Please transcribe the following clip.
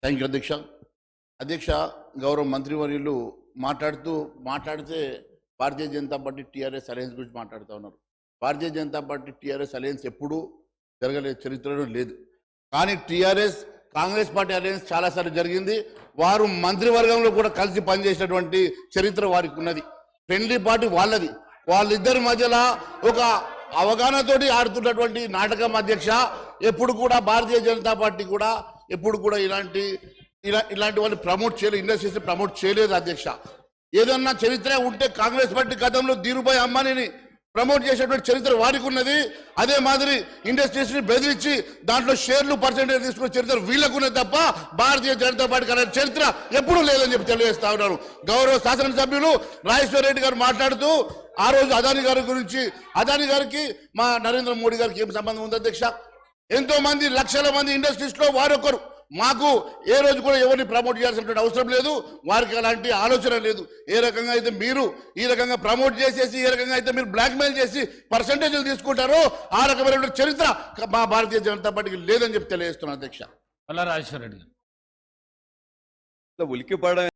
Thank you అధ్యక్ష. అధ్యక్ష, గౌరవ మంత్రివర్యులు మాట్లాడితే Bharatiya Janata party TRS alliance గురించి మాట్లాడుతూ ఉన్నారు. Bharatiya Janata party TRS alliance ఎప్పుడూ జరగలేదు, చరిత్రలో లేదు. కానీ టీఆర్ఎస్ కాంగ్రెస్ పార్టీ అలయన్స్ చాలాసార్లు జరిగింది. వారు మంత్రివర్గంలో కూడా కలిసి పనిచేసినటువంటి చరిత్ర వారికి ఉన్నది. ఫ్రెండ్లీ పార్టీ వాళ్ళది. వాళ్ళిద్దరి మధ్యలో ఒక అవగాహనతోటి ఆడుతున్నటువంటి నాటకం అధ్యక్ష. ఎప్పుడు కూడా భారతీయ జనతా పార్టీ కూడా ఎప్పుడు కూడా ఇలాంటి వాళ్ళు ప్రమోట్ చేయలేదు, ఇండస్ట్రీస్ ప్రమోట్ చేయలేదు అధ్యక్ష. ఏదన్నా చరిత్ర ఉంటే కాంగ్రెస్ పార్టీ గతంలో ధీరుభాయ్ అంబానీని ప్రమోట్ చేసేటువంటి చరిత్ర వారికి ఉన్నది. అదే మాదిరి ఇండస్ట్రీస్ ని బెదిరించి దాంట్లో షేర్లు పర్సెంటేజ్ తీసుకునే చరిత్ర వీళ్ళకున్నది తప్ప భారతీయ జనతా పార్టీ అనే చరిత్ర ఎప్పుడూ లేదని చెప్పి తెలియజేస్తా ఉన్నారు. గౌరవ శాసనసభ్యులు రాజేశ్వర రెడ్డి గారు మాట్లాడుతూ ఆ రోజు అదానీ గారి గురించి, అదానీ గారికి మా నరేంద్ర మోడీ గారికి ఏం సంబంధం ఉంది అధ్యక్ష? ఎంతో మంది లక్షల మంది ఇండస్ట్రీస్ లో వారొకరు. మాకు ఏ రోజు కూడా ఎవరిని ప్రమోట్ చేయాల్సినటువంటి అవసరం లేదు, వారికి అలాంటి ఆలోచన లేదు. ఏ రకంగా అయితే మీరు ఈ రకంగా ప్రమోట్ చేసేసి, ఏ రకంగా అయితే మీరు బ్లాక్మెయిల్ చేసి పర్సంటేజ్లు తీసుకుంటారో ఆ రకమైన చరిత్ర మా భారతీయ జనతా పార్టీకి లేదని చెప్పి తెలియజేస్తున్నాను అధ్యక్ష. రాజేశ్వర రెడ్డి ఉలిక్కిపడ